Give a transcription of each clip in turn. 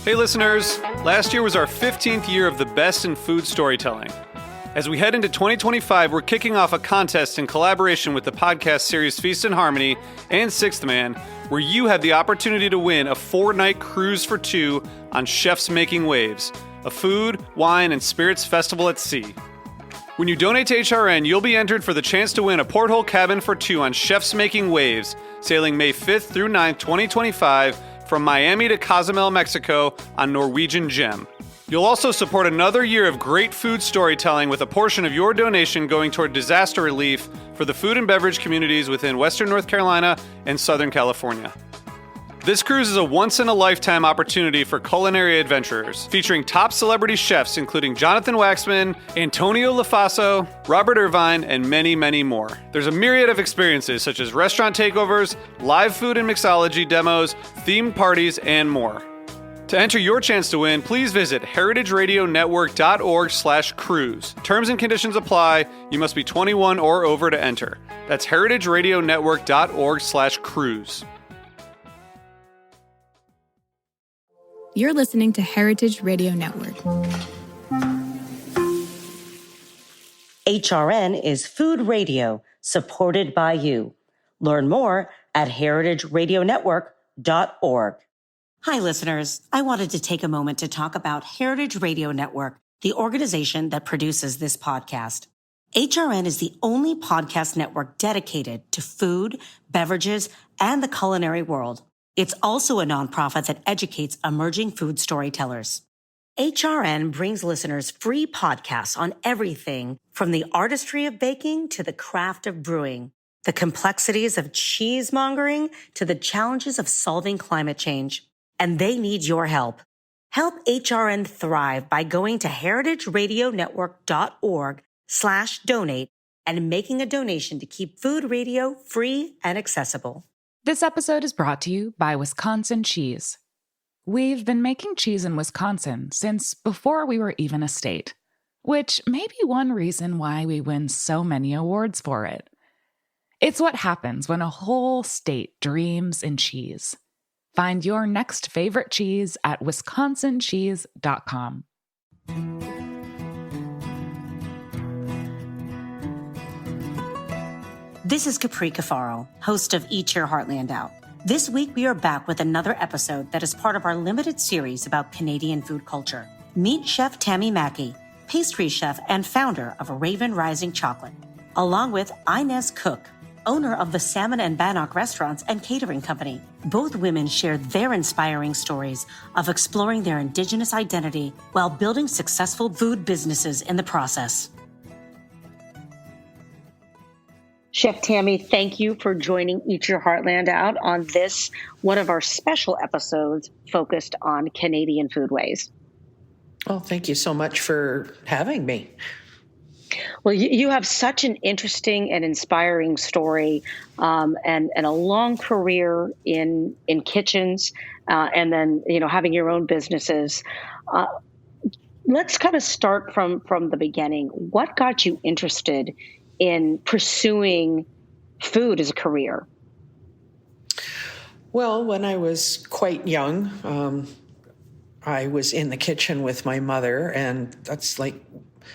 Hey listeners, last year was our 15th year of the best in food storytelling. As we head into 2025, we're kicking off a contest in collaboration with the podcast series Feast and Harmony and Sixth Man, where you have the opportunity to win a 4-night cruise for 2 on Chefs Making Waves, a food, wine, and spirits festival at sea. When you donate to HRN, you'll be entered for the chance to win a porthole cabin for 2 on Chefs Making Waves, sailing May 5th through 9th, 2025, from Miami to Cozumel, Mexico on Norwegian Gem. You'll also support another year of great food storytelling with a portion of your donation going toward disaster relief for the food and beverage communities within Western North Carolina and Southern California. This cruise is a once-in-a-lifetime opportunity for culinary adventurers, featuring top celebrity chefs including Jonathan Waxman, Antonio Lafaso, Robert Irvine, and many, many more. There's a myriad of experiences such as restaurant takeovers, live food and mixology demos, themed parties, and more. To enter your chance to win, please visit heritageradionetwork.org/cruise. Terms and conditions apply. You must be 21 or over to enter. That's heritageradionetwork.org/cruise. You're listening to Heritage Radio Network. HRN is food radio supported by you. Learn more at heritageradionetwork.org. Hi, listeners. I wanted to take a moment to talk about Heritage Radio Network, the organization that produces this podcast. HRN is the only podcast network dedicated to food, beverages, and the culinary world. It's also a nonprofit that educates emerging food storytellers. HRN brings listeners free podcasts on everything from the artistry of baking to the craft of brewing, the complexities of cheesemongering to the challenges of solving climate change. And they need your help. Help HRN thrive by going to heritageradionetwork.org/donate and making a donation to keep food radio free and accessible. This episode is brought to you by Wisconsin Cheese. We've been making cheese in Wisconsin since before we were even a state, which may be one reason why we win so many awards for it. It's what happens when a whole state dreams in cheese. Find your next favorite cheese at wisconsincheese.com. This is Capri Cafaro, host of Eat Your Heartland Out. This week, we are back with another episode that is part of our limited series about Canadian food culture. Meet Chef Tammy Maki, pastry chef and founder of Raven Rising Chocolate, along with Inez Cook, owner of the Salmon and Bannock restaurants and catering company. Both women shared their inspiring stories of exploring their Indigenous identity while building successful food businesses in the process. Chef Tammy, thank you for joining Eat Your Heartland Out on this, one of our special episodes focused on Canadian foodways. Oh, thank you so much for having me. Well, you have such an interesting and inspiring story, and a long career in kitchens, and then having your own businesses. Let's kind of start from the beginning. What got you interested in pursuing food as a career? Well, when I was quite young, I was in the kitchen with my mother, and that's like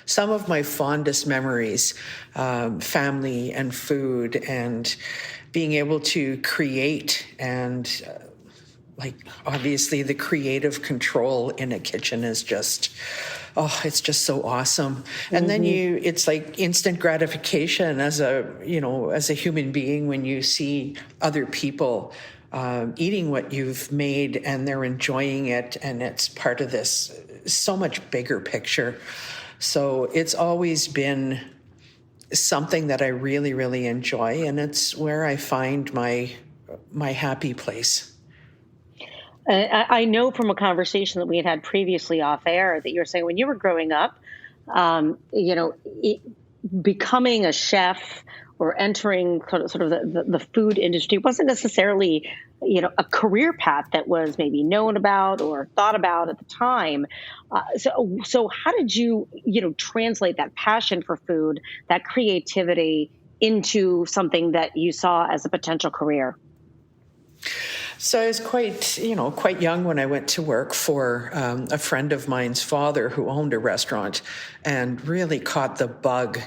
some of my fondest memories, family and food and being able to create and obviously the creative control in a kitchen is just, it's just so awesome. And then it's like instant gratification as a human being when you see other people eating what you've made and they're enjoying it, and it's part of this so much bigger picture. So it's always been something that I really, really enjoy, and it's where I find my happy place. I know from a conversation that we had previously off air that you were saying when you were growing up, becoming a chef or entering sort of the food industry wasn't necessarily, a career path that was maybe known about or thought about at the time. So how did you, translate that passion for food, that creativity into something that you saw as a potential career? So I was quite young when I went to work for a friend of mine's father who owned a restaurant, and really caught the bug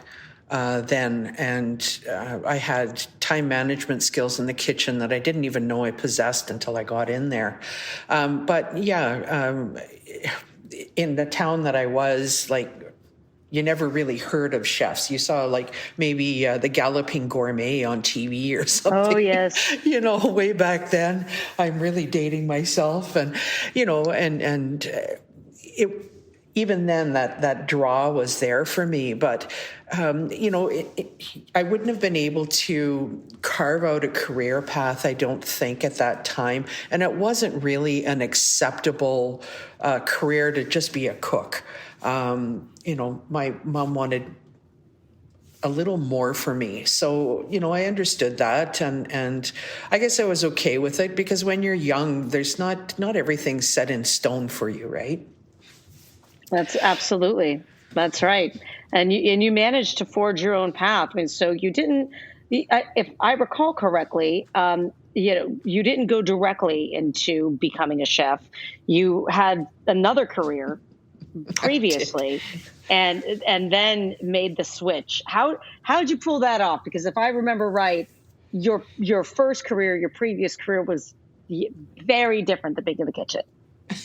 then. And I had time management skills in the kitchen that I didn't even know I possessed until I got in there. In the town that I was, you never really heard of chefs. You saw maybe the Galloping Gourmet on TV or something. Oh, yes. Way back then. I'm really dating myself. And, it, even then that draw was there for me. But, I wouldn't have been able to carve out a career path, I don't think, at that time. And it wasn't really an acceptable career to just be a cook. My mom wanted a little more for me. So, I understood that. And I guess I was okay with it, because when you're young, there's not everything set in stone for you, right? That's right. And you managed to forge your own path. I mean, so you didn't, if I recall correctly, you didn't go directly into becoming a chef. You had another career previously and then made the switch. How did you pull that off? Because if I remember right, your first career, your previous career was very different than being in the kitchen.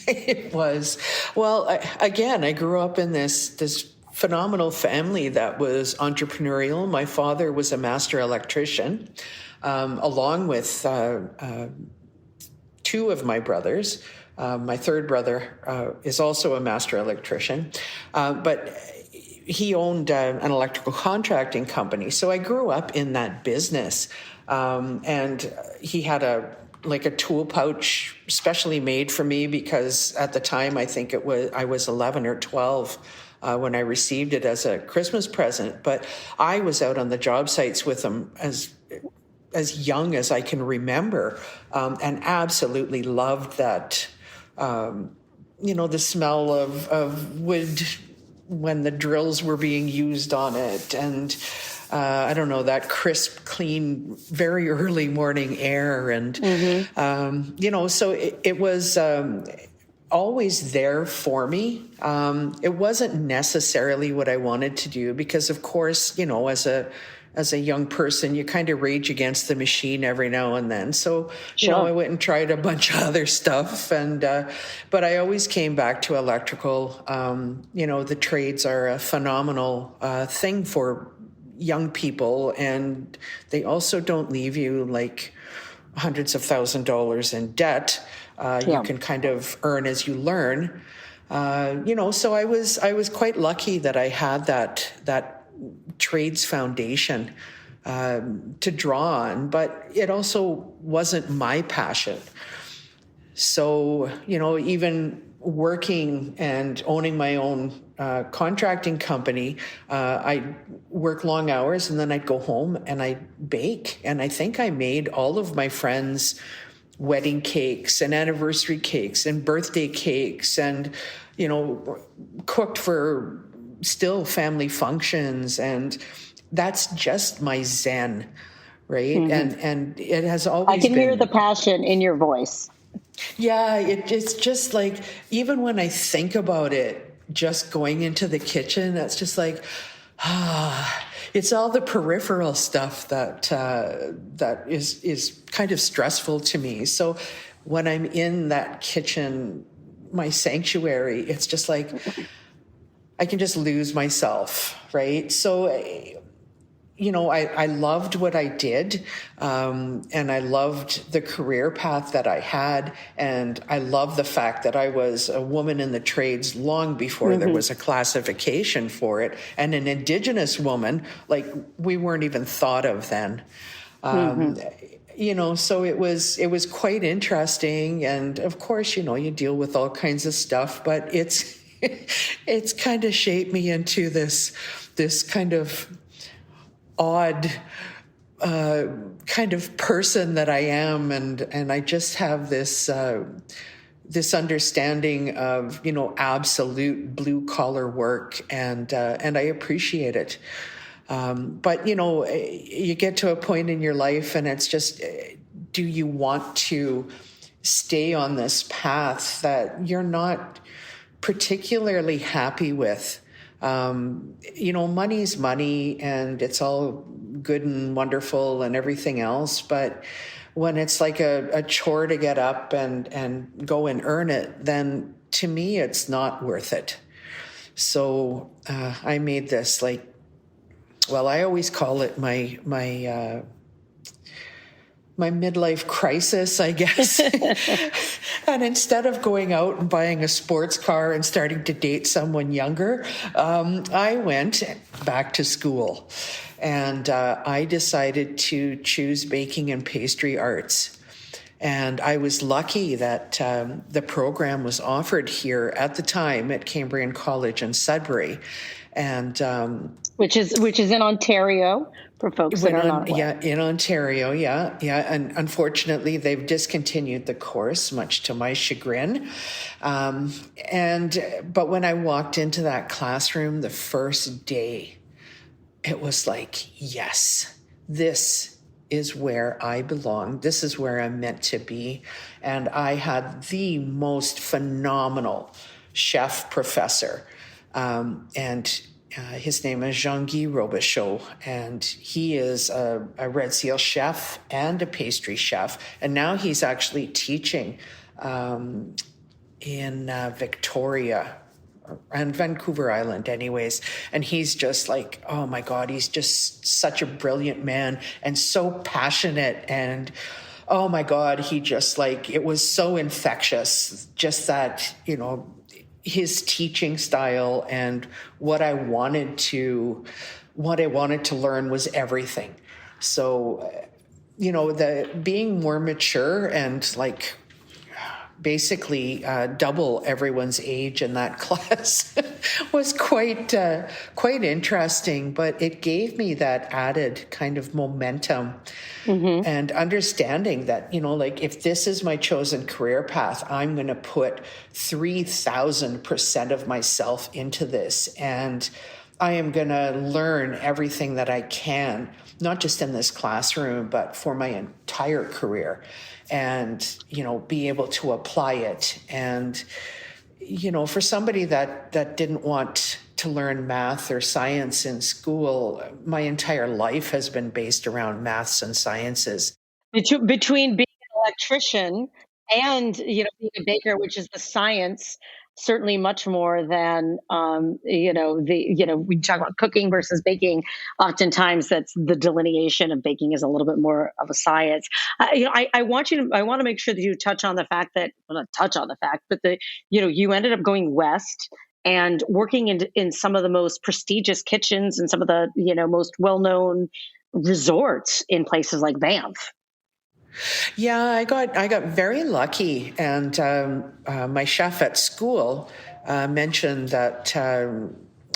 It was. Well, I grew up in this phenomenal family that was entrepreneurial. My father was a master electrician, along with two of my brothers. My third brother is also a master electrician, but he owned an electrical contracting company. So I grew up in that business, and he had a tool pouch specially made for me, because at the time I think I was 11 or 12 when I received it as a Christmas present. But I was out on the job sites with him as young as I can remember, and absolutely loved that. The smell of wood when the drills were being used on it, and that crisp, clean, very early morning air, and so it was always there for me. It wasn't necessarily what I wanted to do, because of course, as a young person, you kind of rage against the machine every now and then. So, I went and tried a bunch of other stuff, but I always came back to electrical. The trades are a phenomenal thing for young people, and they also don't leave you hundreds of $1,000s in debt. You can kind of earn as you learn. So I was quite lucky that I had that trades foundation to draw on, but it also wasn't my passion. So, even working and owning my own contracting company, I'd work long hours, and then I'd go home and I'd bake. And I think I made all of my friends wedding cakes and anniversary cakes and birthday cakes, and, cooked for still family functions. And that's just my zen, right? Mm-hmm. And it has always been. I can hear the passion in your voice. Yeah, it's just even when I think about it, just going into the kitchen, that's just it's all the peripheral stuff that is kind of stressful to me. So when I'm in that kitchen, my sanctuary, it's just I can just lose myself, right? So, I loved what I did, and I loved the career path that I had, and I love the fact that I was a woman in the trades long before there was a classification for it, and an Indigenous woman, we weren't even thought of then. So it was quite interesting, and of course, you deal with all kinds of stuff, but it's kind of shaped me into this kind of odd kind of person that I am, and I just have this understanding of absolute blue collar work, and I appreciate it. But you get to a point in your life, and it's just, do you want to stay on this path that you're not particularly happy with. Money's money and it's all good and wonderful and everything else. But when it's like a chore to get up and go and earn it, then to me, it's not worth it. So I made this I always call it my midlife crisis, I guess. And instead of going out and buying a sports car and starting to date someone younger, I went back to school and I decided to choose baking and pastry arts. And I was lucky that the program was offered here at the time at Cambrian College in Sudbury. And which is in Ontario for folks that are not aware. Yeah, in Ontario, yeah. And unfortunately, they've discontinued the course, much to my chagrin. But when I walked into that classroom the first day, it was like, yes, this is where I belong. This is where I'm meant to be. And I had the most phenomenal chef professor. His name is Jean-Guy Robichaud, and he is a Red Seal chef and a pastry chef. And now he's actually teaching in Victoria and Vancouver Island anyways. And he's just like, oh my God, he's just such a brilliant man and so passionate. And oh my God, he just it was so infectious, just that, his teaching style and what I wanted to learn was everything. So, the being more mature and basically double everyone's age in that class was quite interesting, but it gave me that added kind of momentum and understanding that, if this is my chosen career path, I'm going to put 3,000% of myself into this. And I am going to learn everything that I can, not just in this classroom, but for my entire career. And, be able to apply it. And, for somebody that didn't want to learn math or science in school, my entire life has been based around maths and sciences. Between being an electrician and, being a baker, which is the science, certainly much more than, we talk about cooking versus baking. Oftentimes that's the delineation of baking is a little bit more of a science. I want to make sure that you touch on the fact that, well, not touch on the fact, but that, you ended up going west and working in some of the most prestigious kitchens and some of the, most well-known resorts in places like Banff. Yeah, I got very lucky, and my chef at school mentioned that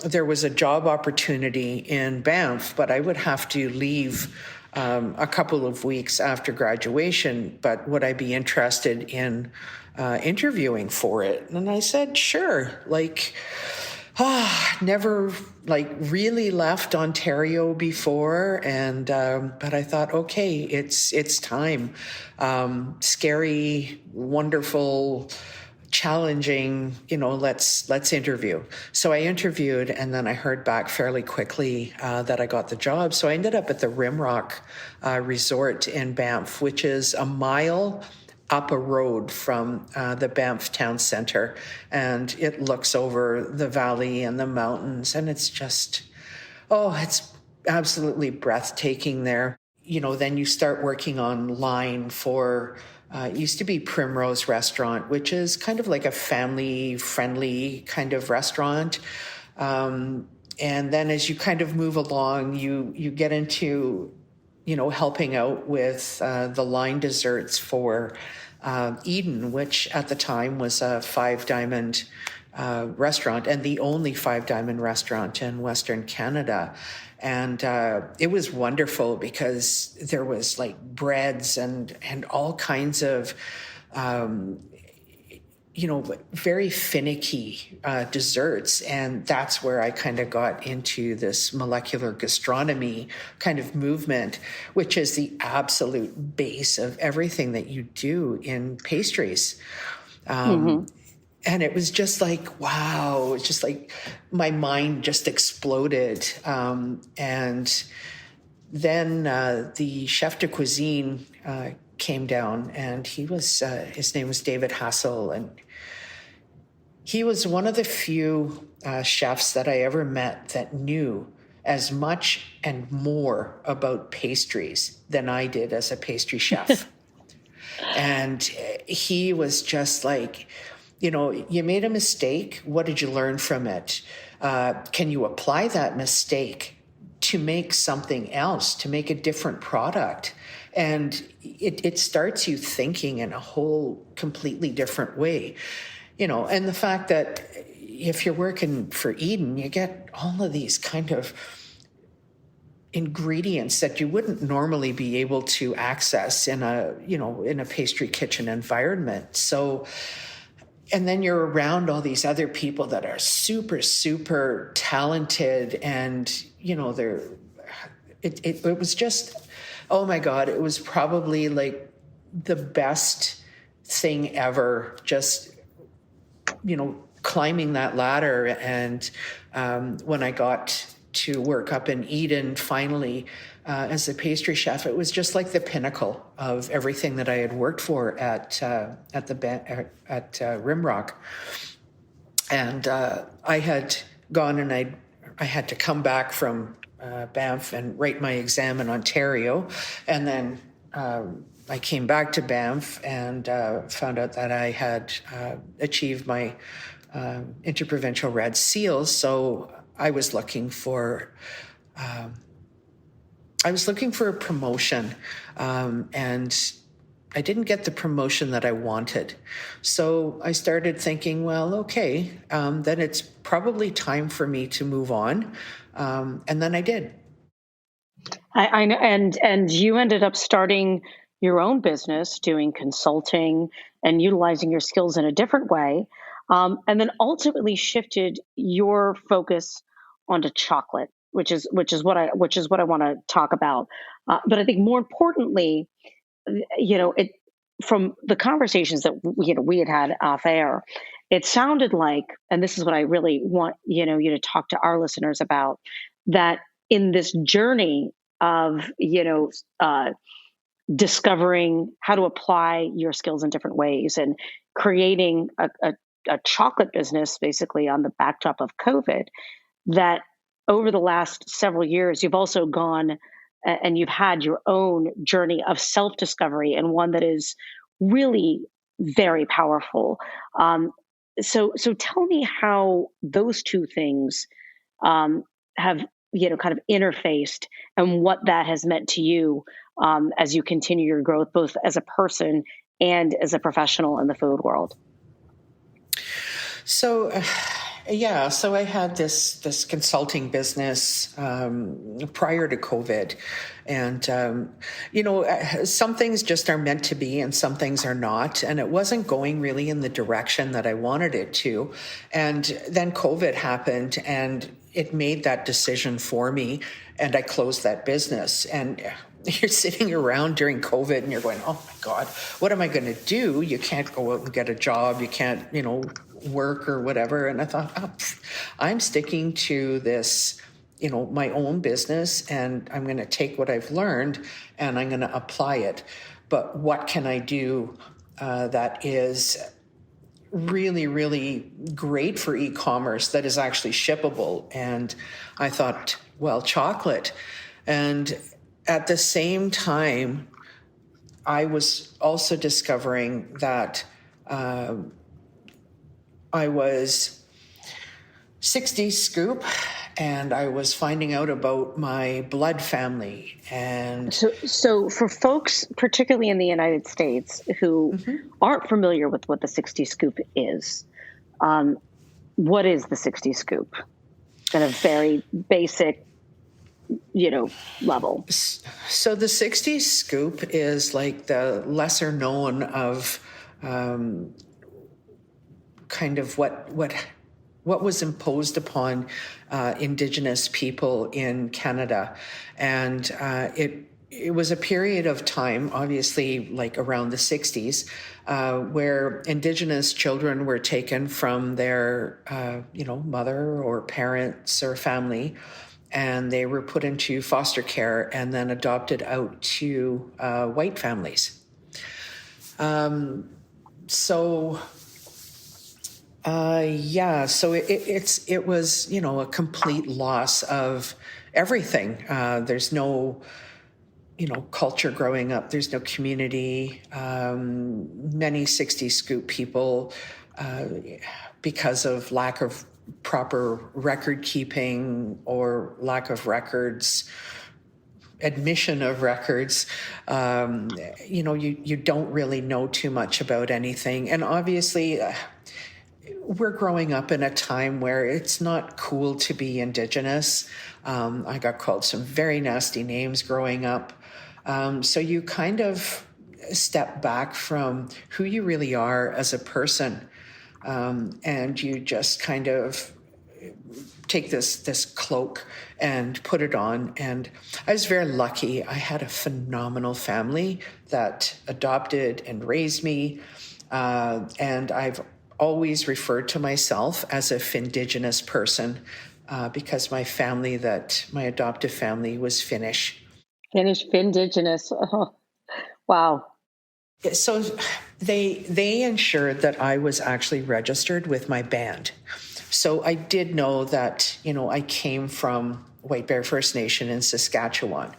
there was a job opportunity in Banff, but I would have to leave a couple of weeks after graduation. But would I be interested in interviewing for it? And I said, sure. Never really left Ontario before, and but I thought, okay, it's time. Scary, wonderful, challenging. Let's interview. So I interviewed, and then I heard back fairly quickly that I got the job. So I ended up at the Rimrock Resort in Banff, which is a mile up a road from the Banff town center, and it looks over the valley and the mountains, and it's just, it's absolutely breathtaking there. Then you start working online for, it used to be Primrose Restaurant, which is kind of like a family-friendly kind of restaurant. And then as you kind of move along, you get into helping out with the line desserts for Eden, which at the time was a 5-diamond restaurant and the only 5-diamond restaurant in Western Canada. And it was wonderful because there was breads and all kinds of very finicky desserts. And that's where I kind of got into this molecular gastronomy kind of movement, which is the absolute base of everything that you do in pastries. And it was just like, wow, it's just like my mind just exploded. And then the chef de cuisine came down, and his name was David Hassel, and he was one of the few chefs that I ever met that knew as much and more about pastries than I did as a pastry chef. And he was just like, you made a mistake. What did you learn from it? Can you apply that mistake to make something else, to make a different product? And it starts you thinking in a whole completely different way. And the fact that if you're working for Eden, you get all of these kind of ingredients that you wouldn't normally be able to access in a pastry kitchen environment. So, and then you're around all these other people that are super, super talented, and it was just, oh my God, it was probably like the best thing ever. Just climbing that ladder. And when I got to work up in Eden, finally, as a pastry chef, it was just like the pinnacle of everything that I had worked for at Rimrock. And I had gone, and I had to come back from Banff and write my exam in Ontario. And then I came back to Banff and found out that I had achieved my interprovincial red seal. So I was looking for a promotion, and I didn't get the promotion that I wanted. So I started thinking, well, okay, then it's probably time for me to move on. And then I did. I know, and you ended up starting your own business, doing consulting and utilizing your skills in a different way, and then ultimately shifted your focus onto chocolate, which is what I want to talk about. But I think more importantly, it from the conversations that we had off air, it sounded like, and this is what I really want you to talk to our listeners about, that in this journey of discovering how to apply your skills in different ways and creating a chocolate business basically on the backdrop of COVID, that over the last several years, you've also gone and you've had your own journey of self-discovery, and one that is really very powerful. So tell me how those two things have kind of interfaced, and what that has meant to you as you continue your growth, both as a person and as a professional in the food world. So I had this consulting business prior to COVID, and some things just are meant to be, and some things are not, and it wasn't going really in the direction that I wanted it to. And then COVID happened, and it made that decision for me, and I closed that business. And you're sitting around during COVID and you're going, oh my God, what am I going to do? You can't go out and get a job. You can't, work or whatever. And I thought, I'm sticking to this, my own business, and I'm going to take what I've learned and I'm going to apply it. But what can I do that is really, really great for e-commerce, that is actually shippable? And I thought, well, chocolate. And at the same time, I was also discovering that I was 60 scoop, and I was finding out about my blood family. And so for folks, particularly in the United States, who aren't familiar with what the 60 scoop is, what is the 60 scoop? At a very basic level. So the 60 scoop is like the lesser known of kind of what was imposed upon Indigenous people in Canada. And it was a period of time, obviously, like around the 60s, where Indigenous children were taken from their, mother or parents or family, and they were put into foster care and then adopted out to white families. So it was, a complete loss of everything. There's no, culture growing up. There's no community. Many 60 Scoop people, because of lack of proper record keeping or lack of records, admission of records, you don't really know too much about anything. And obviously, we're growing up in a time where it's not cool to be Indigenous. I got called some very nasty names growing up. So you kind of step back from who you really are as a person. And you just kind of take this cloak and put it on. And I was very lucky. I had a phenomenal family that adopted and raised me. And I've always referred to myself as a Findigenous person because my adoptive family was Finnish. Findigenous. Oh, wow. So they ensured that I was actually registered with my band. So I did know that, I came from White Bear First Nation in Saskatchewan.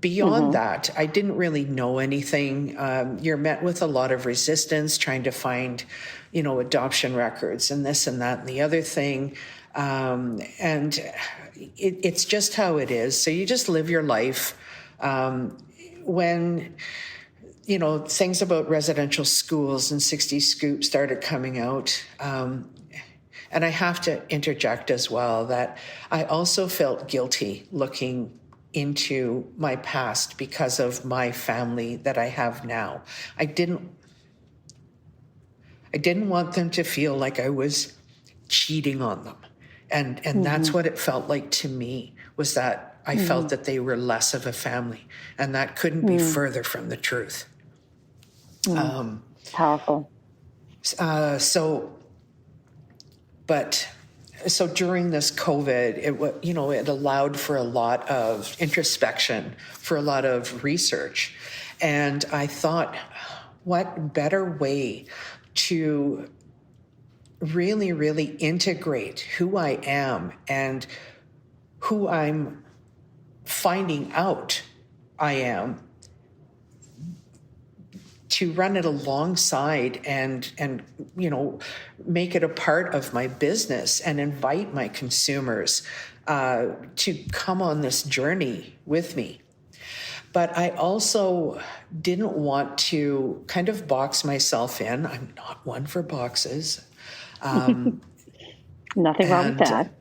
Beyond that, I didn't really know anything. You're met with a lot of resistance trying to find, adoption records and this and that and the other thing. And it's just how it is. So you just live your life. When things about residential schools and 60 Scoop started coming out. And I have to interject as well that I also felt guilty looking into my past because of my family that I have now. I didn't want them to feel like I was cheating on them. And that's what it felt like to me, was that I felt that they were less of a family. And that couldn't be further from the truth. Powerful. So during this COVID, it allowed for a lot of introspection, for a lot of research. And I thought, what better way to really, really integrate who I am and who I'm finding out I am, to run it alongside and make it a part of my business and invite my consumers to come on this journey with me. But I also didn't want to kind of box myself in. I'm not one for boxes. Nothing wrong with that.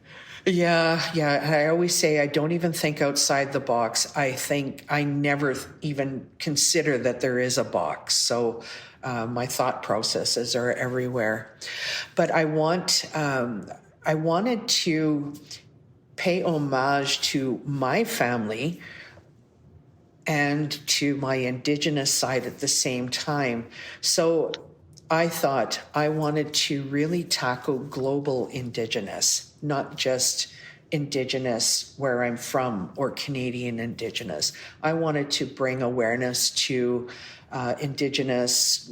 Yeah. I always say I don't even think outside the box. I never even consider that there is a box. So my thought processes are everywhere. But I wanted to pay homage to my family and to my Indigenous side at the same time. So I thought I wanted to really tackle global Indigenous, not just Indigenous where I'm from or Canadian Indigenous. I wanted to bring awareness to Indigenous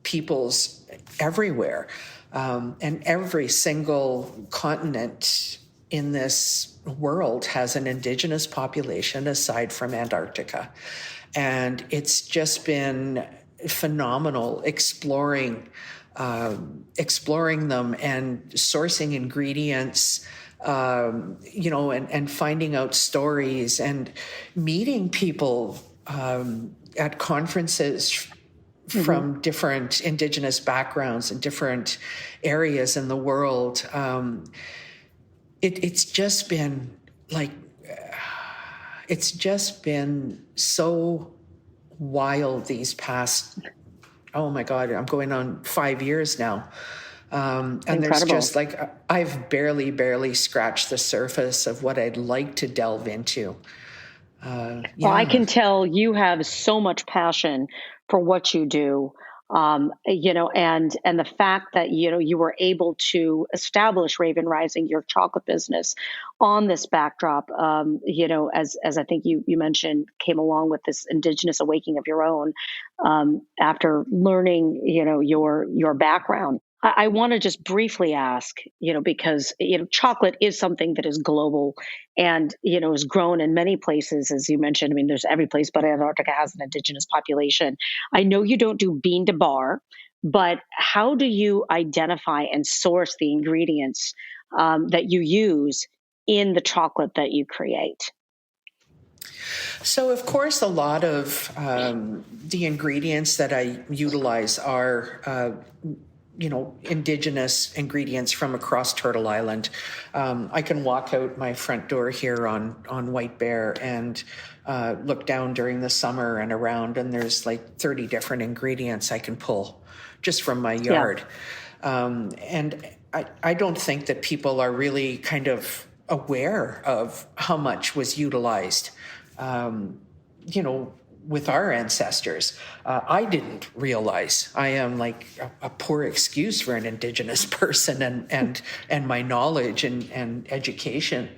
peoples everywhere. And every single continent in this world has an Indigenous population aside from Antarctica. And it's just been phenomenal exploring them and sourcing ingredients, and finding out stories and meeting people at conferences from different Indigenous backgrounds and different areas in the world. It's just been so wild these past, oh my God, I'm going on 5 years now. And there's just like, I've barely scratched the surface of what I'd like to delve into. Well, I can tell you have so much passion for what you do. And the fact that, you were able to establish Raven Rising, your chocolate business, on this backdrop, as I think you mentioned, came along with this Indigenous awakening of your own, after learning, your background. I want to just briefly ask, because, chocolate is something that is global and, is grown in many places, as you mentioned. I mean, there's every place, but Antarctica has an indigenous population. I know you don't do bean to bar, but how do you identify and source the ingredients that you use in the chocolate that you create? So, of course, a lot of the ingredients that I utilize are Indigenous ingredients from across Turtle Island. I can walk out my front door here on White Bear and look down during the summer and around, and there's like 30 different ingredients I can pull just from my yard. Yeah. And I don't think that people are really kind of aware of how much was utilized, with our ancestors. I didn't realize. I am like a poor excuse for an Indigenous person and my knowledge and education.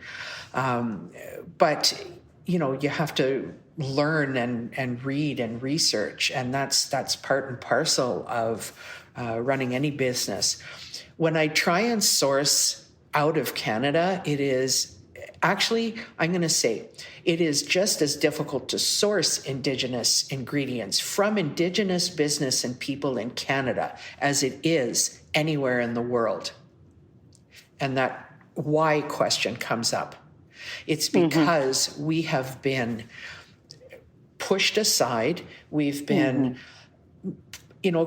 But you have to learn and read and research, and that's part and parcel of running any business. When I try and source out of Canada, it is actually, I'm going to say, it is just as difficult to source Indigenous ingredients from Indigenous business and people in Canada as it is anywhere in the world. And that why question comes up. It's because we have been pushed aside. We've been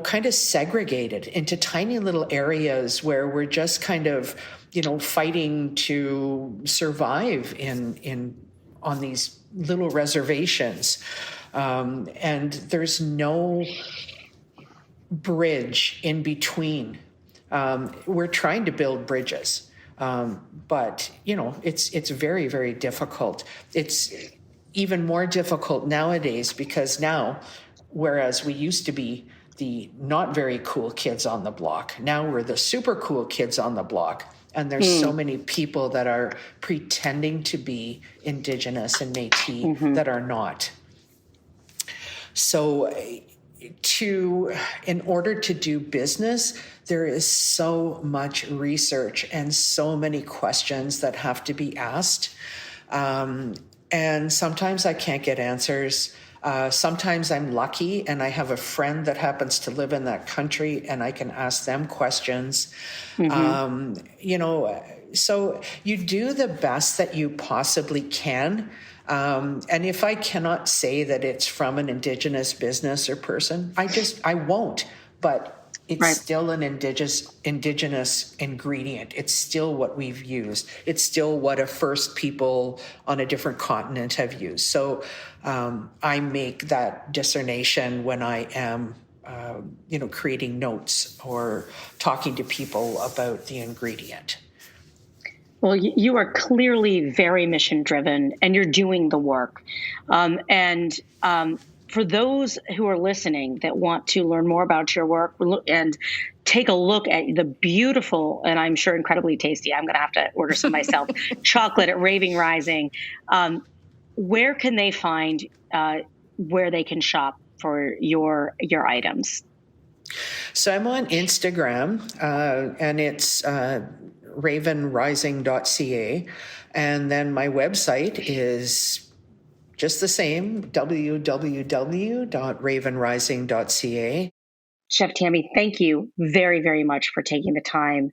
kind of segregated into tiny little areas where we're just kind of, fighting to survive on these little reservations. And there's no bridge in between. We're trying to build bridges. But, it's very, very difficult. It's even more difficult nowadays because now, whereas we used to be the not very cool kids on the block, now we're the super cool kids on the block. And there's so many people that are pretending to be Indigenous and Métis that are not. So in order to do business, there is so much research and so many questions that have to be asked. And sometimes I can't get answers. Sometimes I'm lucky and I have a friend that happens to live in that country and I can ask them questions. So you do the best that you possibly can. And if I cannot say that it's from an Indigenous business or person, I won't. But it's still an indigenous ingredient. It's still what we've used. It's still what a first people on a different continent have used. So I make that discernation when I am, creating notes or talking to people about the ingredient. Well, you are clearly very mission driven and you're doing the work. For those who are listening that want to learn more about your work and take a look at the beautiful, and I'm sure incredibly tasty, I'm going to have to order some myself, chocolate at Raven Rising, where can they find where they can shop for your items? So I'm on Instagram, and it's ravenrising.ca. And then my website is just the same, www.ravenrising.ca. Chef Tammy, thank you very, very much for taking the time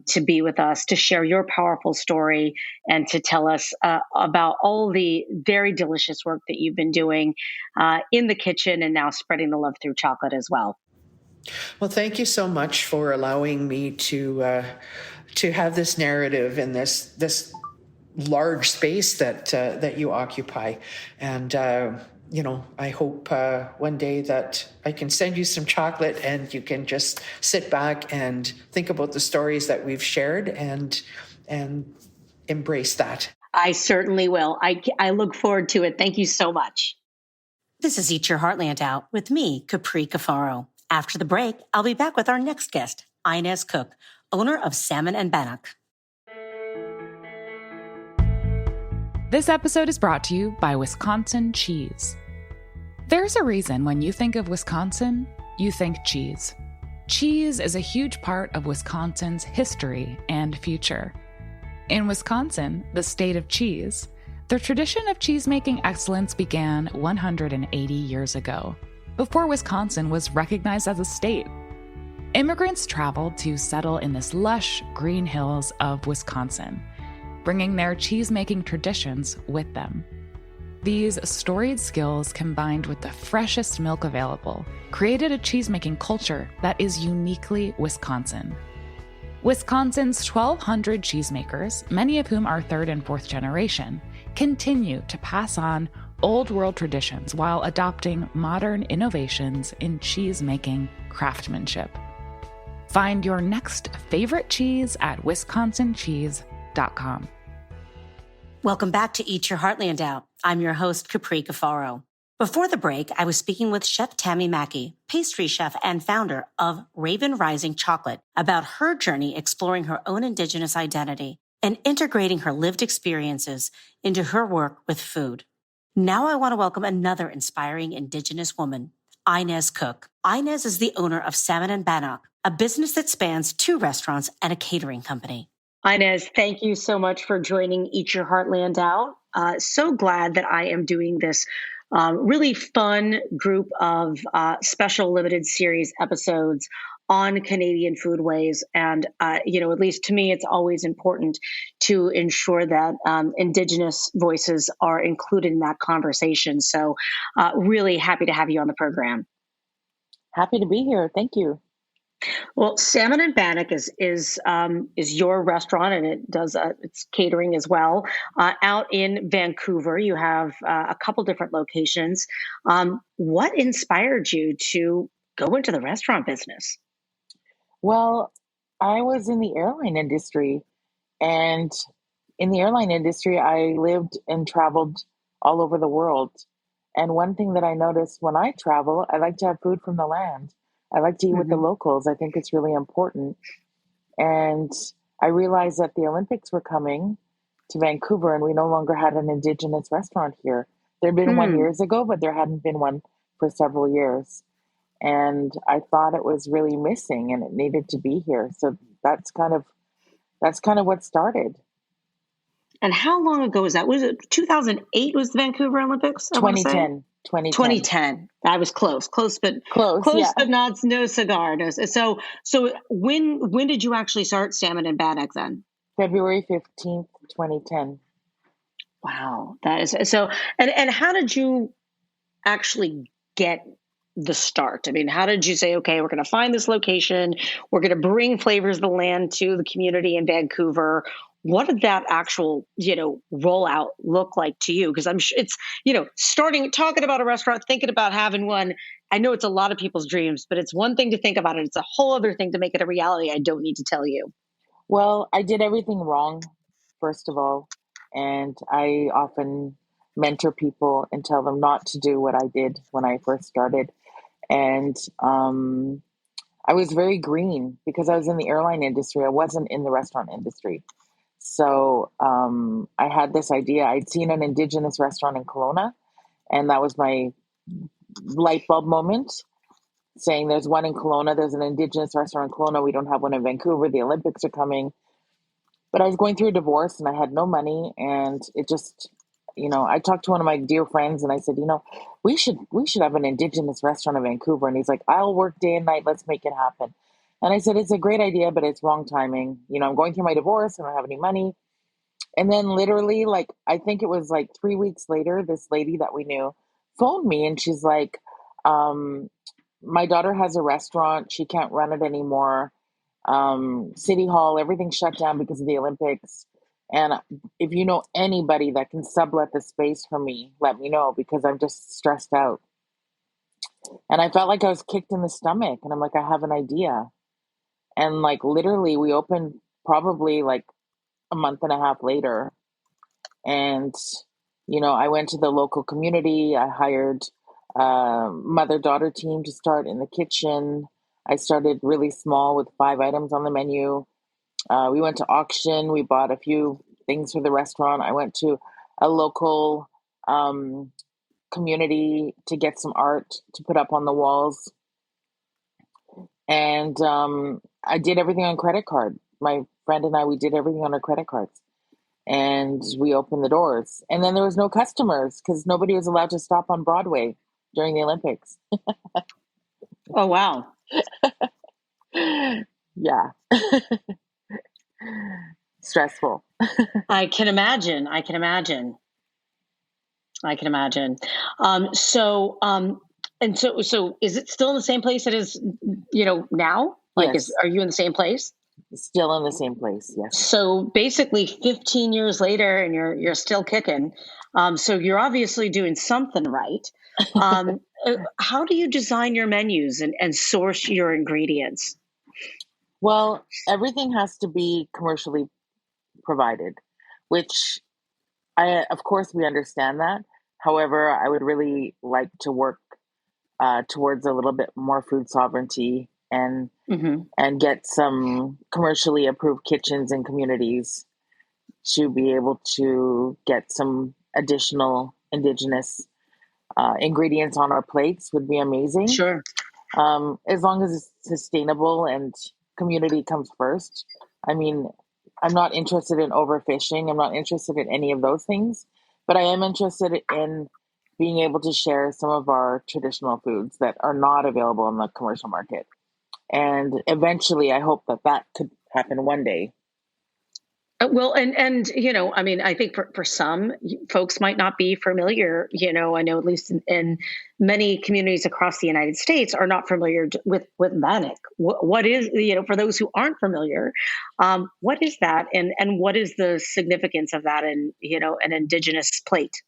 to be with us, to share your powerful story, and to tell us about all the very delicious work that you've been doing in the kitchen and now spreading the love through chocolate as well. Well, thank you so much for allowing me to have this narrative in this large space that you occupy. And I hope one day that I can send you some chocolate and you can just sit back and think about the stories that we've shared and embrace that. I certainly will. I look forward to it. Thank you so much. This is Eat Your Heartland Out with me, Capri Cafaro. After the break, I'll be back with our next guest, Inez Cook, owner of Salmon and Bannock. This episode is brought to you by Wisconsin Cheese. There's a reason when you think of Wisconsin, you think cheese. Cheese is a huge part of Wisconsin's history and future. In Wisconsin, the state of cheese, the tradition of cheese-making excellence began 180 years ago, before Wisconsin was recognized as a state. Immigrants traveled to settle in this lush green hills of Wisconsin, bringing their cheese-making traditions with them. These storied skills, combined with the freshest milk available, created a cheese-making culture that is uniquely Wisconsin. Wisconsin's 1,200 cheesemakers, many of whom are third and fourth generation, continue to pass on old world traditions while adopting modern innovations in cheese-making craftsmanship. Find your next favorite cheese at wisconsincheese.com. Welcome back to Eat Your Heartland Out. I'm your host, Capri Cafaro. Before the break, I was speaking with Chef Tammy Maki, pastry chef and founder of Raven Rising Chocolate, about her journey exploring her own Indigenous identity and integrating her lived experiences into her work with food. Now I want to welcome another inspiring Indigenous woman, Inez Cook. Inez is the owner of Salmon and Bannock, a business that spans 2 restaurants and a catering company. Inez, thank you so much for joining Eat Your Heartland Out. So glad that I am doing this really fun group of special limited series episodes on Canadian foodways. And, at least to me, it's always important to ensure that Indigenous voices are included in that conversation. So really happy to have you on the program. Happy to be here. Thank you. Well, Salmon and Bannock is your restaurant, and it does it's catering as well. Out in Vancouver, you have a couple different locations. What inspired you to go into the restaurant business? Well, I was in the airline industry, and in the airline industry, I lived and traveled all over the world. And one thing that I noticed when I travel, I like to have food from the land. I like to eat with the locals. I think it's really important. And I realized that the Olympics were coming to Vancouver, and we no longer had an Indigenous restaurant here. There had been one years ago, but there hadn't been one for several years. And I thought it was really missing, and it needed to be here. So that's kind of what started. And how long ago was that? Was it 2008 was the Vancouver Olympics? 2010. 2010. I was close, but yeah. but not no cigar. No. So when did you actually start Salmon and Bannock then? February 15th, 2010. Wow. That is so. And how did you actually get the start? I mean, how did you say, okay, we're going to find this location, we're going to bring Flavors of the Land to the community in Vancouver? What did that actual, rollout look like to you? Because I'm sure it's, talking about a restaurant, thinking about having one. I know it's a lot of people's dreams, but it's one thing to think about it. It's a whole other thing to make it a reality. I don't need to tell you. Well, I did everything wrong, first of all. And I often mentor people and tell them not to do what I did when I first started. And I was very green because I was in the airline industry. I wasn't in the restaurant industry. So I had this idea. I'd seen an Indigenous restaurant in Kelowna, and that was my light bulb moment, saying there's one in Kelowna, there's an Indigenous restaurant in Kelowna, we don't have one in Vancouver, the Olympics are coming. But I was going through a divorce and I had no money, and it just, I talked to one of my dear friends and I said, we should have an Indigenous restaurant in Vancouver. And he's like, I'll work day and night, let's make it happen. And I said, it's a great idea, but it's wrong timing. I'm going through my divorce. I don't have any money. And then literally, I think it was 3 weeks later, this lady that we knew phoned me and she's like, my daughter has a restaurant. She can't run it anymore. City Hall, everything shut down because of the Olympics. And if you know anybody that can sublet the space for me, let me know, because I'm just stressed out. And I felt like I was kicked in the stomach, and I'm like, I have an idea. And like literally we opened probably like a month and a half later. And, I went to the local community. I hired a mother-daughter team to start in the kitchen. I started really small with 5 items on the menu. We went to auction. We bought a few things for the restaurant. I went to a local community to get some art to put up on the walls. And I did everything on credit card. My friend and I, we did everything on our credit cards. And we opened the doors. And then there was no customers because nobody was allowed to stop on Broadway during the Olympics. Oh, wow. Yeah. Stressful. I can imagine. So is it still in the same place it is, now? Like, Yes. are you in the same place? Still in the same place, yes. So basically 15 years later and you're still kicking. So you're obviously doing something right. How do you design your menus and source your ingredients? Well, everything has to be commercially provided, which of course, we understand that. However, I would really like to work towards a little bit more food sovereignty and get some commercially approved kitchens and communities to be able to get some additional Indigenous ingredients on our plates would be amazing. Sure. As long as it's sustainable and community comes first. I mean, I'm not interested in overfishing. I'm not interested in any of those things, but I am interested in being able to share some of our traditional foods that are not available in the commercial market. And eventually, I hope that could happen one day. Well, and I mean, I think for some folks might not be familiar. I know at least in many communities across the United States are not familiar with bannock. What is, for those who aren't familiar, what is that, and what is the significance of that in an Indigenous plate?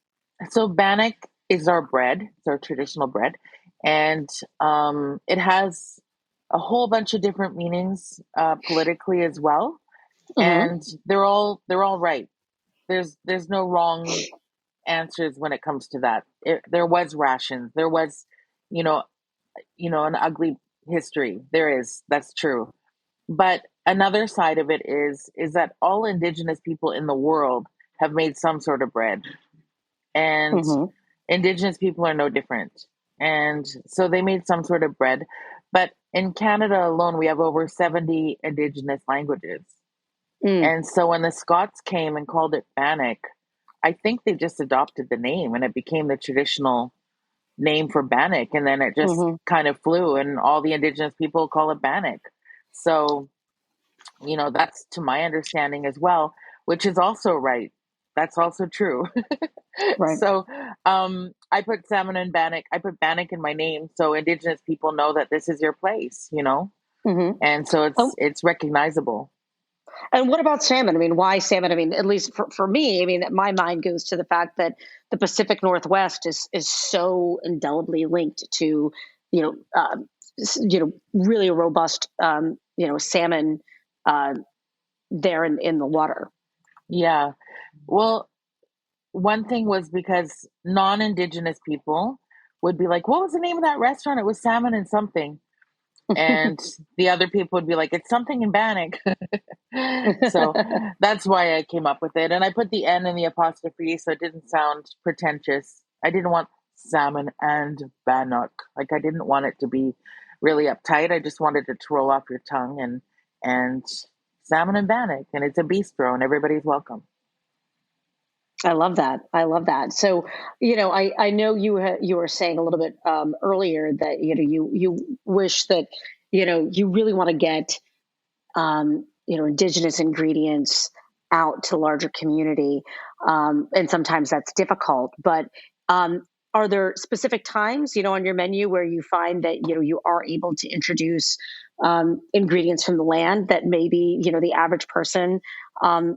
So bannock is our bread. It's our traditional bread, and it has a whole bunch of different meanings politically as well. And they're all right. There's no wrong answers when it comes to that. There was rations. There was, an ugly history. There is. That's true. But another side of it is that all Indigenous people in the world have made some sort of bread, and Indigenous people are no different. And so they made some sort of bread. But in Canada alone, we have over 70 Indigenous languages. And so when the Scots came and called it bannock, I think they just adopted the name and it became the traditional name for bannock. And then it just kind of flew, and all the Indigenous people call it bannock. So, that's to my understanding as well, which is also right. That's also true. Right. So I put salmon and bannock. I put bannock in my name so Indigenous people know that this is your place, And so it's recognizable. And what about salmon? I mean, why salmon? I mean, at least for me, I mean, my mind goes to the fact that the Pacific Northwest is so indelibly linked to, really robust, salmon there in the water. Yeah. Well, one thing was because non-Indigenous people would be like, what was the name of that restaurant? It was salmon and something. And the other people would be like, it's something in bannock. So that's why I came up with it. And I put the N in the apostrophe so it didn't sound pretentious. I didn't want salmon and bannock. Like, I didn't want it to be really uptight. I just wanted it to roll off your tongue, and salmon and bannock. And it's a bistro and everybody's welcome. I love that. So, I know you were saying a little bit earlier that you wish that you really want to get Indigenous ingredients out to larger community, and sometimes that's difficult. But are there specific times on your menu where you find that you are able to introduce ingredients from the land that maybe, the average person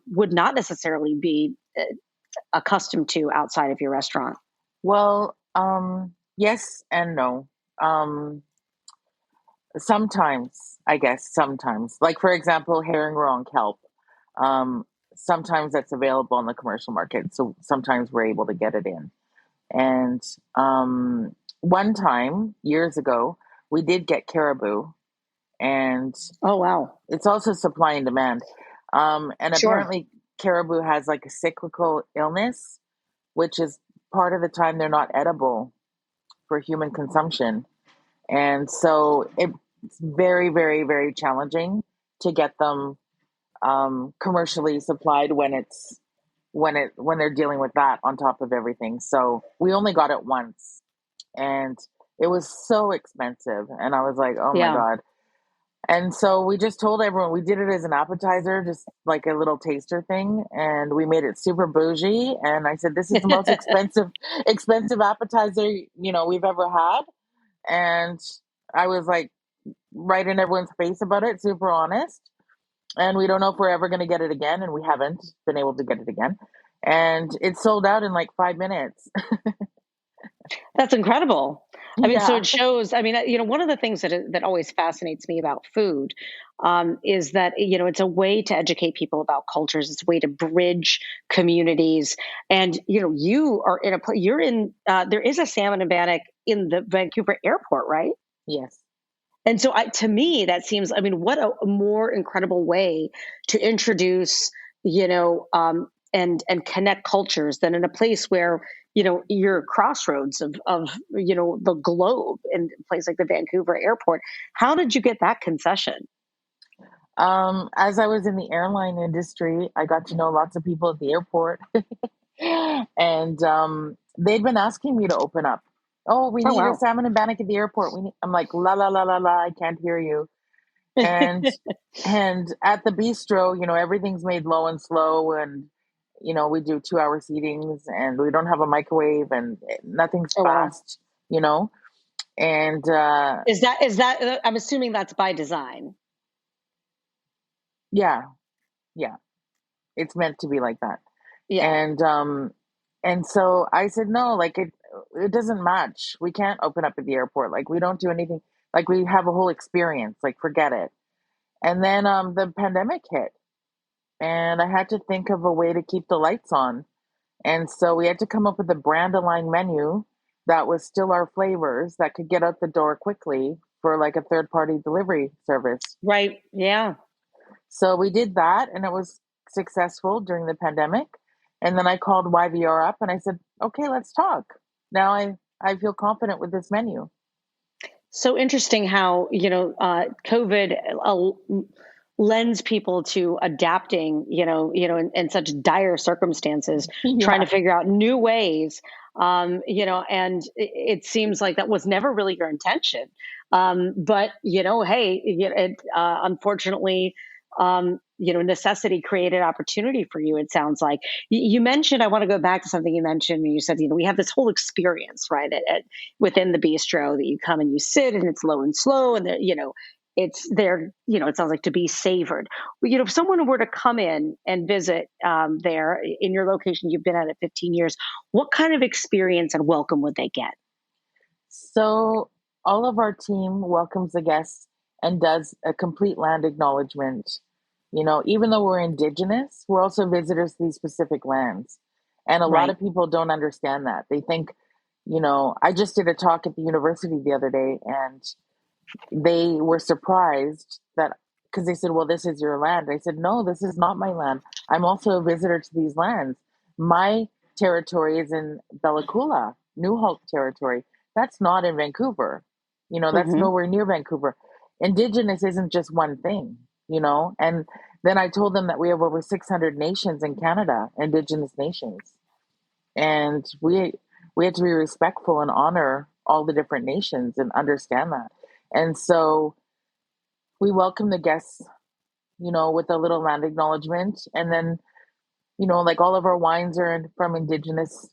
would not necessarily be accustomed to outside of your restaurant. Well, yes and no. Sometimes, I guess, sometimes. Like, for example, herring roe on kelp. Um, Sometimes that's available on the commercial market. So sometimes we're able to get it in. And one time, years ago, we did get caribou. And Oh, wow. it's also supply and demand. And Sure. apparently, caribou has like a cyclical illness, which is part of the time they're not edible for human consumption. And so it's very, very, very challenging to get them commercially supplied when they're dealing with that on top of everything. So we only got it once, and it was so expensive. And I was like, oh my Yeah. God. And so we just told everyone we did it as an appetizer, just like a little taster thing, and we made it super bougie. And I said, "This is the most expensive appetizer we've ever had." And I was like right in everyone's face about it, super honest. And we don't know if we're ever going to get it again, and we haven't been able to get it again. And it sold out in like 5 minutes. That's incredible. I mean, so Yeah. it shows. I mean, one of the things that always fascinates me about food is that it's a way to educate people about cultures. It's a way to bridge communities. And you are in a you're in. There is a salmon and bannock in the Vancouver airport, right? Yes. And so, to me, that seems. I mean, what a more incredible way to introduce, and connect cultures than in a place where you're crossroads of the globe in a place like the Vancouver airport. How did you get that concession? As I was in the airline industry, I got to know lots of people at the airport. And they'd been asking me to open up. Oh, we Oh, need a wow. salmon and bannock at the airport. I'm like, la la la la la, I can't hear you. And and at the bistro, everything's made low and slow, and we do 2 hour seatings, and we don't have a microwave, and nothing's Oh, wow. fast, you know. And Is that? I'm assuming that's by design. yeah, yeah, it's meant to be like that. Yeah. And so I said, no, like it doesn't match. We can't open up at the airport. Like we don't do anything. Like we have a whole experience. Like forget it. And then the pandemic hit, and I had to think of a way to keep the lights on. And so we had to come up with a brand aligned menu that was still our flavors that could get out the door quickly for like a third party delivery service. Right. Yeah. So we did that, and it was successful during the pandemic. And then I called YVR up and I said, okay, let's talk. Now I feel confident with this menu. So interesting how COVID lends people to adapting, in such dire circumstances, trying Yeah. to figure out new ways. And it seems like that was never really your intention. But hey, unfortunately, necessity created opportunity for you. It sounds like you mentioned. I want to go back to something you mentioned. You said, we have this whole experience, right, within the bistro that you come and you sit, and it's low and slow, and it's there. It sounds like to be savored. If someone were to come in and visit there in your location, you've been at it 15 years. What kind of experience and welcome would they get? So all of our team welcomes the guests and does a complete land acknowledgement. Even though we're Indigenous, we're also visitors to these specific lands. And a lot Right. of people don't understand that. They think, I just did a talk at the university the other day, and they were surprised that because they said, well, this is your land. I said, no, this is not my land. I'm also a visitor to these lands. My territory is in Bella Coola, New Hope territory. That's not in Vancouver. That's Hmm. nowhere near Vancouver. Indigenous isn't just one thing. And then I told them that we have over 600 nations in Canada, Indigenous nations. And we have to be respectful and honor all the different nations and understand that. And so we welcome the guests, with a little land acknowledgement. And then, like all of our wines are from Indigenous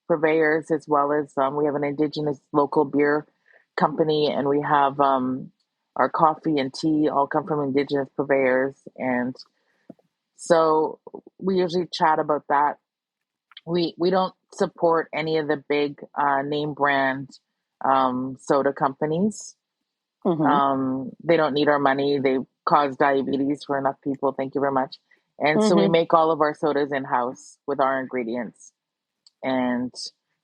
purveyors, as well as we have an Indigenous local beer company, and we have our coffee and tea all come from Indigenous purveyors. And so we usually chat about that. We don't support any of the big name brand soda companies. They don't need our money. They cause diabetes for enough people. Thank you very much. And so we make all of our sodas in-house with our ingredients. And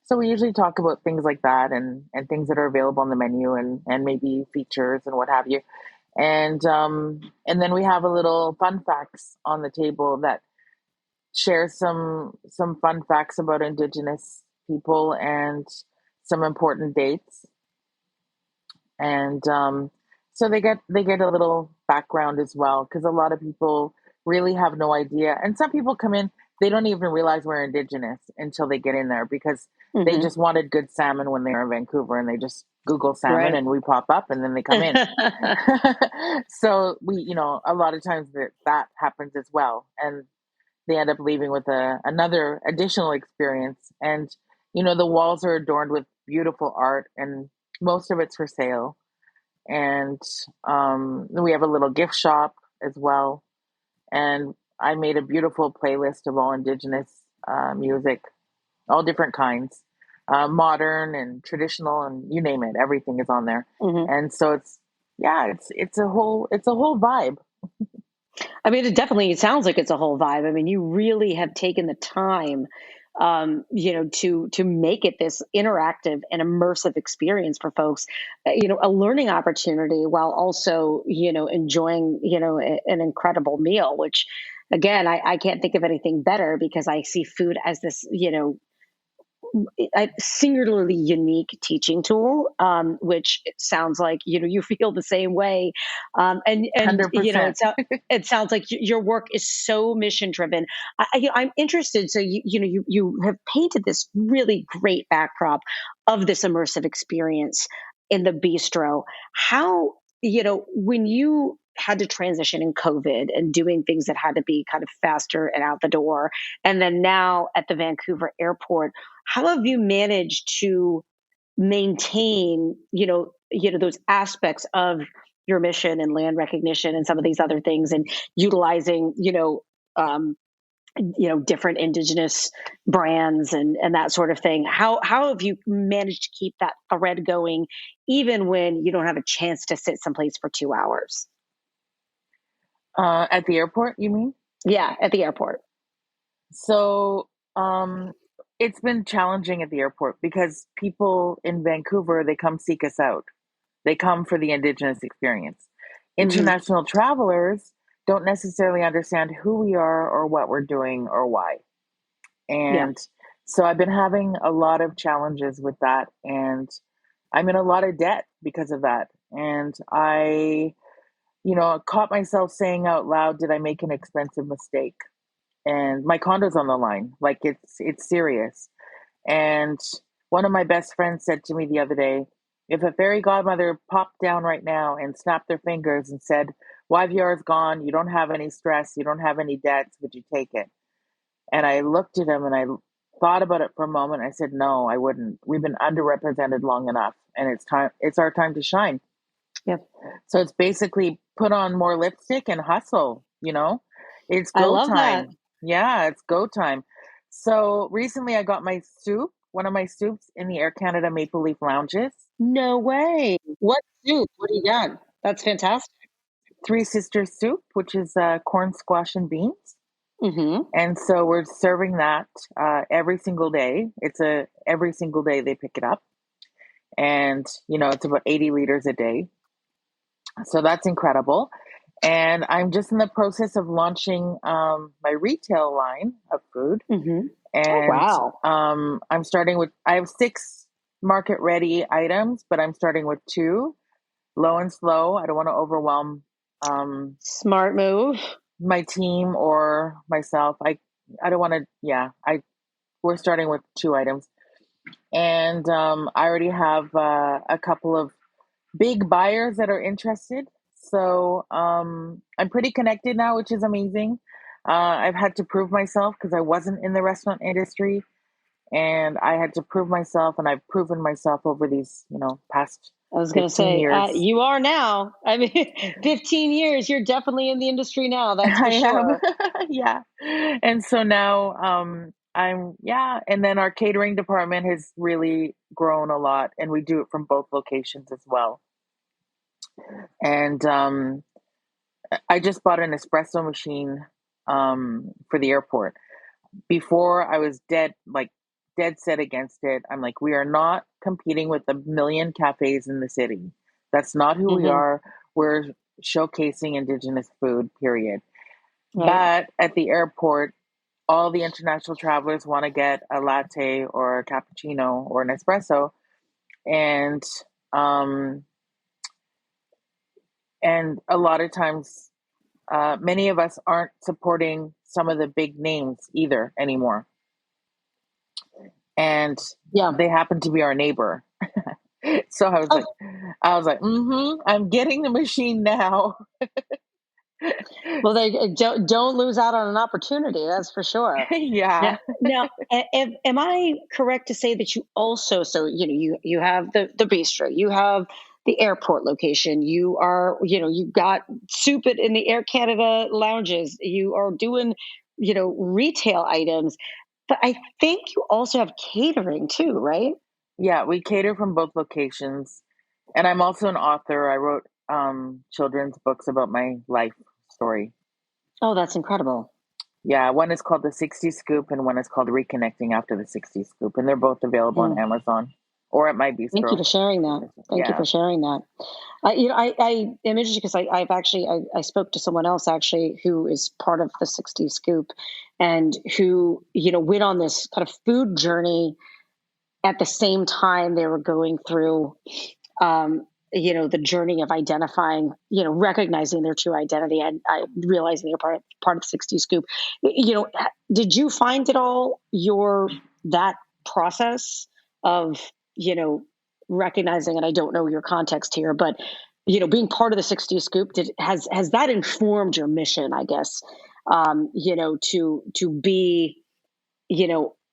so we usually talk about things like that and things that are available on the menu and maybe features and what have you. And then we have a little fun facts on the table that share some fun facts about Indigenous people and some important dates. And so they get a little background as well, because a lot of people really have no idea. And some people come in, they don't even realize we're Indigenous until they get in there, because they just wanted good salmon when they were in Vancouver, and they just Google salmon and we pop up and then they come in. So we, a lot of times that happens as well. And they end up leaving with another additional experience. And, the walls are adorned with beautiful art, and most of it's for sale. And we have a little gift shop as well. And I made a beautiful playlist of all Indigenous music, all different kinds, modern and traditional, and you name it, everything is on there. And so it's a whole vibe. I mean, it sounds like it's a whole vibe. I mean, you really have taken the time, to make it this interactive and immersive experience for folks, a learning opportunity while also, enjoying, an incredible meal, which again, I can't think of anything better, because I see food as this, a singularly unique teaching tool, which it sounds like you feel the same way, and 100%. it sounds like your work is so mission driven. I'm interested. So you have painted this really great backdrop of this immersive experience in the bistro. How when you had to transition in COVID and doing things that had to be kind of faster and out the door, and then now at the Vancouver airport, how have you managed to maintain, those aspects of your mission and land recognition and some of these other things, and utilizing, um, different Indigenous brands and that sort of thing? How have you managed to keep that thread going, even when you don't have a chance to sit someplace for 2 hours? At the airport, you mean? Yeah, at the airport. So it's been challenging at the airport, because people in Vancouver, they come seek us out. They come for the Indigenous experience. International travelers don't necessarily understand who we are or what we're doing or why. And so I've been having a lot of challenges with that. And I'm in a lot of debt because of that. And I caught myself saying out loud, did I make an expensive mistake? And my condo's on the line. Like, it's serious. And one of my best friends said to me the other day, if a fairy godmother popped down right now and snapped their fingers and said, YVR is gone, you don't have any stress, you don't have any debts, would you take it? And I looked at him and I thought about it for a moment. I said, no, I wouldn't. We've been underrepresented long enough, and it's our time to shine. Yep. So it's basically put on more lipstick and hustle, It's I go love time. that. Yeah, it's go time. So recently I got my soup, one of my soups, in the Air Canada Maple Leaf Lounges. No way. What soup? What do you got? That's fantastic. Three Sisters soup, which is corn, squash, and beans. Mm-hmm. And so we're serving that every single day. Every single day they pick it up. And, it's about 80 liters a day. So that's incredible. And I'm just in the process of launching my retail line of food. Mm-hmm. And wow. I have 6 market ready items, but I'm starting with 2, low and slow. I don't want to overwhelm smart move, my team or myself. I don't want to, we're starting with 2 items. And I already have a couple of big buyers that are interested. So I'm pretty connected now, which is amazing. I've had to prove myself, because I wasn't in the restaurant industry, and I had to prove myself, and I've proven myself over these, past I was going to 15 say, years. you are now. I mean, 15 years, you're definitely in the industry now. That's for I am. sure. Yeah. And so now and then our catering department has really grown a lot, and we do it from both locations as well. And I just bought an espresso machine for the airport. Before I was dead set against it. I'm like, we are not competing with a million cafes in the city. That's not who we Hmm. are. We're showcasing Indigenous food, period. Right. But at the airport, all the international travelers want to get a latte or a cappuccino or an espresso, and um, and a lot of times, many of us aren't supporting some of the big names either anymore, and Yeah. they happen to be our neighbor. So Oh, I'm getting the machine now. well, they don't lose out on an opportunity. That's for sure. Yeah. Now, am I correct to say that you also, so you have the bistro, you have the airport location, you are you've got soup in the Air Canada lounges, you are doing retail items, but I think you also have catering too, right? Yeah, we cater from both locations. And I'm also an author. I wrote children's books about my life story. Oh, that's incredible. Yeah, one is called The 60 Scoop and one is called Reconnecting After the 60 Scoop. And they're both available on Mm. Amazon or at my Thank you bistro. for sharing that. Thank you Yeah. for sharing that. I am interested because I've actually I spoke to someone else actually who is part of the 60 Scoop, and who went on this kind of food journey at the same time they were going through the journey of identifying, recognizing their true identity, and realizing they're part of the 60 Scoop. Did you find it all that process of you know recognizing, and I don't know your context here, but being part of the 60 Scoop, has that informed your mission, I guess, to be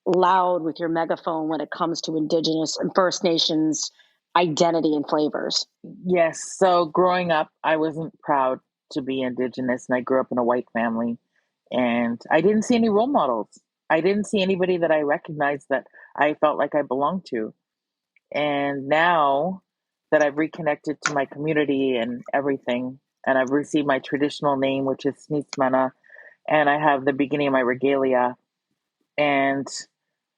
loud with your megaphone when it comes to Indigenous and First Nations identity and flavors? Yes. So growing up, I wasn't proud to be Indigenous, and I grew up in a white family, and I didn't see any role models. I didn't see anybody that I recognized that I felt like I belonged to. And now that I've reconnected to my community and everything, and I've received my traditional name, which is Snitsmana, and I have the beginning of my regalia, and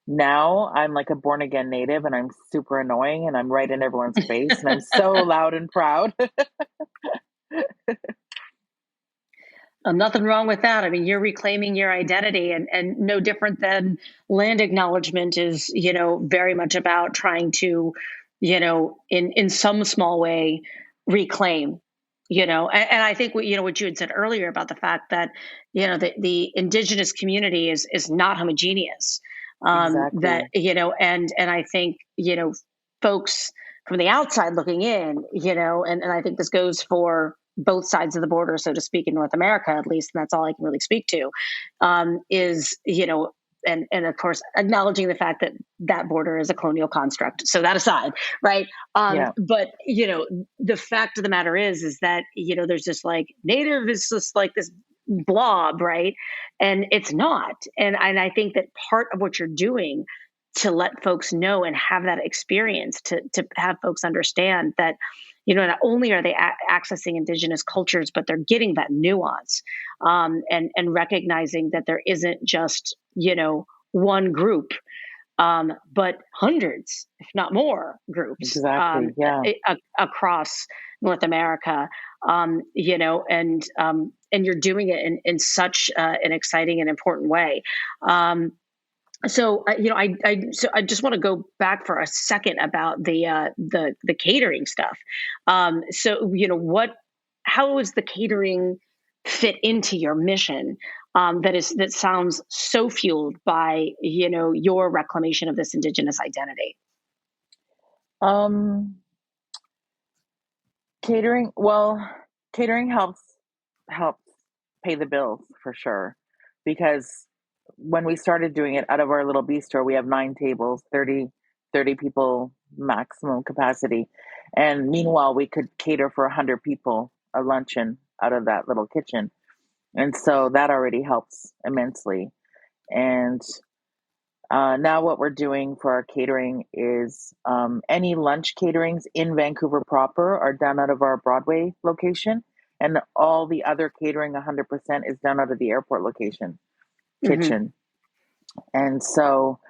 now I'm like a born again native, and I'm super annoying, and I'm right in everyone's face, and I'm so loud and proud. Nothing wrong with that. I mean, you're reclaiming your identity, and no different than land acknowledgement is, very much about trying to, in some small way, reclaim. And I think what you had said earlier about the fact that the Indigenous community is not homogeneous. That Exactly. and I think folks from the outside looking in, and I think this goes for both sides of the border, so to speak, in North America, at least, and that's all I can really speak to, is, and of course, acknowledging the fact that that border is a colonial construct. So that aside, right? Yeah. But, the fact of the matter is that, there's just like native is just like this blob, right? And it's not. And I think that part of what you're doing to let folks know and have that experience, to have folks understand that not only are they accessing Indigenous cultures, but they're getting that nuance, and recognizing that there isn't just one group, but hundreds, if not more, groups, Exactly. Yeah. across North America. And you're doing it in such an exciting and important way. So I just want to go back for a second about the catering stuff. How is the catering fit into your mission? That sounds so fueled by your reclamation of this Indigenous identity. Um, catering, well, catering helps pay the bills for sure. Because when we started doing it out of our little bistro, we have 9 tables, 30 people maximum capacity. And meanwhile, we could cater for 100 people a luncheon out of that little kitchen. And so that already helps immensely. And now what we're doing for our catering is any lunch caterings in Vancouver proper are done out of our Broadway location. And all the other catering, 100%, is done out of the airport location kitchen. And so,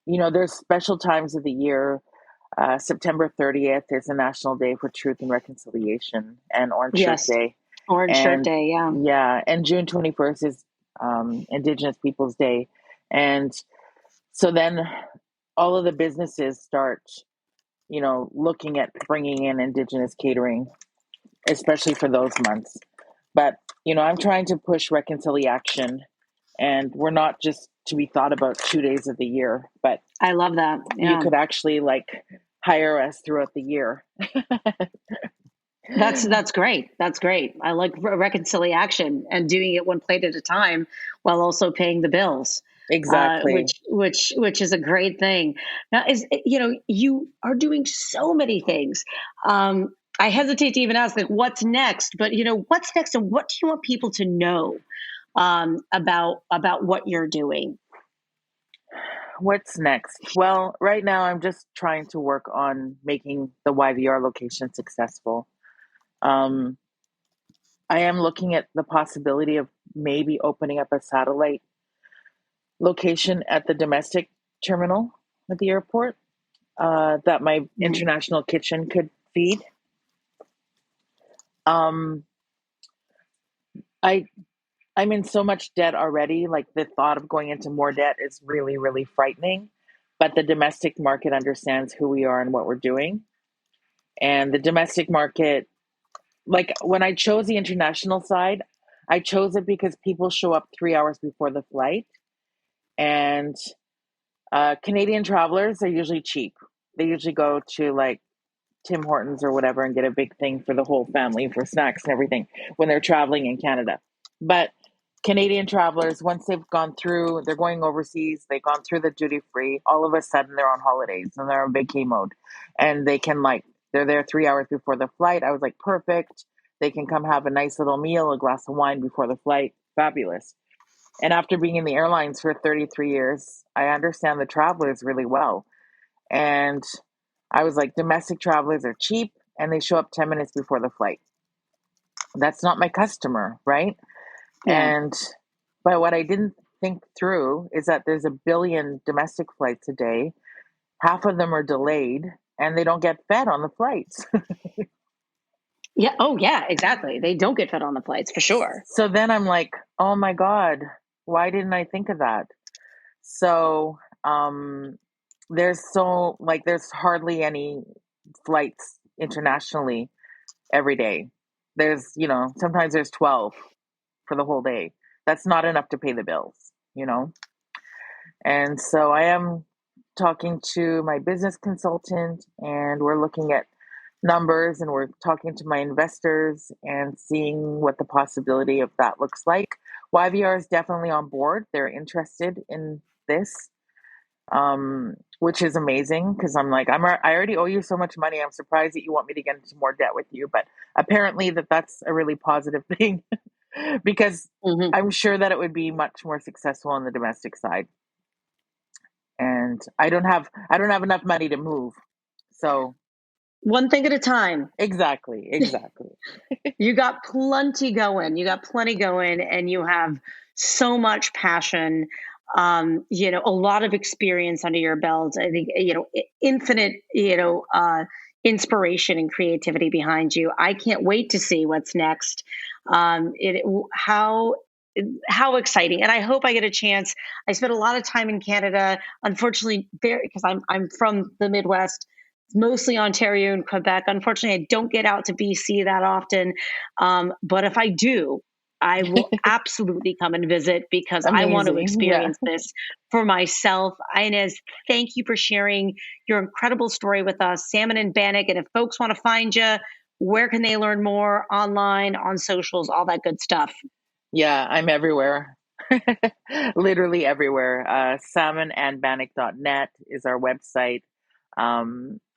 there's special times of the year. September 30th is a National Day for Truth and Reconciliation, and Orange Shirt Day. Orange Shirt Day, yeah. Yeah, and June 21st is Indigenous Peoples Day. And so then all of the businesses start, looking at bringing in Indigenous catering, especially for those months. But, I'm trying to push reconciliation, and we're not just to be thought about 2 days of the year, but I love that. Yeah. You could actually hire us throughout the year. That's great. That's great. I like reconciliation and doing it one plate at a time while also paying the bills. Exactly. Which is a great thing. Now, you are doing so many things. I hesitate to even ask what's next, but what's next, and what do you want people to know about what you're doing? What's next? Well, right now I'm just trying to work on making the YVR location successful. I am looking at the possibility of maybe opening up a satellite location at the domestic terminal at the airport that my international kitchen could feed. I'm in so much debt already. The thought of going into more debt is really, really frightening. But the domestic market understands who we are and what we're doing. And the domestic market, when I chose the international side, I chose it because people show up 3 hours before the flight. And Canadian travelers are usually cheap. They usually go to Tim Hortons or whatever and get a big thing for the whole family for snacks and everything when they're traveling in Canada. But Canadian travelers, once they're going overseas, they've gone through the duty free, all of a sudden they're on holidays and they're on vacay mode. And they can they're there 3 hours before the flight. I was perfect. They can come have a nice little meal, a glass of wine before the flight. Fabulous. And after being in the airlines for 33 years, I understand the travelers really well. And I was domestic travelers are cheap and they show up 10 minutes before the flight. That's not my customer, right? Yeah. But what I didn't think through is that there's 1 billion domestic flights a day. Half of them are delayed and they don't get fed on the flights. Yeah. Oh, yeah, exactly. They don't get fed on the flights for sure. So then I'm oh my God, why didn't I think of that? So there's hardly any flights internationally every day. There's, sometimes there's 12 for the whole day. That's not enough to pay the bills, And so I am talking to my business consultant, and we're looking at numbers, and we're talking to my investors and seeing what the possibility of that looks like. YVR is definitely on board. They're interested in this, which is amazing because I'm I already owe you so much money. I'm surprised that you want me to get into more debt with you, but apparently that's a really positive thing because I'm sure that it would be much more successful on the domestic side. And I don't have enough money to move. So one thing at a time. Exactly. You got plenty going. And you have so much passion. A lot of experience under your belt. I think, infinite, inspiration and creativity behind you. I can't wait to see what's next. How exciting. And I hope I get a chance. I spent a lot of time in Canada, unfortunately, because I'm from the Midwest, mostly Ontario and Quebec. Unfortunately, I don't get out to BC that often. But if I do, I will absolutely come and visit because I want to experience this for myself. Inez, thank you for sharing your incredible story with us, Salmon and Bannock. And if folks want to find you, where can they learn more? Online, on socials, all that good stuff. Yeah, I'm everywhere. Literally everywhere. Salmonandbannock.net is our website.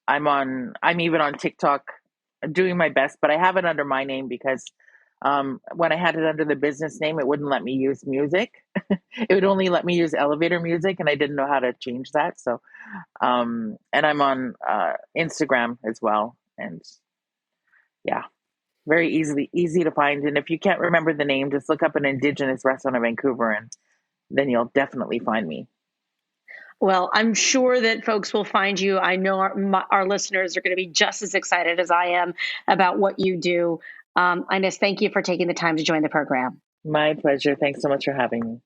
I'm even on TikTok doing my best, but I have it under my name because when I had it under the business name, it wouldn't let me use music. It would only let me use elevator music, and I didn't know how to change that. So, and I'm on Instagram as well. And yeah, very easy to find. And if you can't remember the name, just look up an Indigenous restaurant in Vancouver, and then you'll definitely find me. Well, I'm sure that folks will find you. I know our listeners are going to be just as excited as I am about what you do. Inez, thank you for taking the time to join the program. My pleasure. Thanks so much for having me.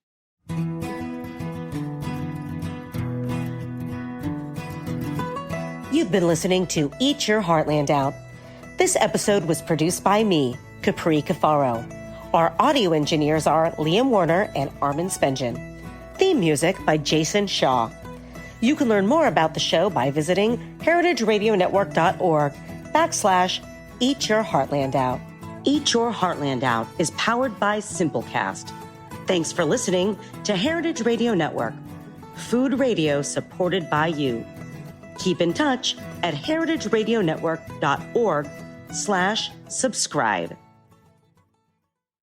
You've been listening to Eat Your Heartland Out. This episode was produced by me, Capri Cafaro. Our audio engineers are Liam Warner and Armin Spengen. Theme music by Jason Shaw. You can learn more about the show by visiting heritageradionetwork.org/Eat Your Heartland Out. Eat Your Heartland Out is powered by Simplecast. Thanks for listening to Heritage Radio Network, food radio supported by you. Keep in touch at heritageradionetwork.org/subscribe.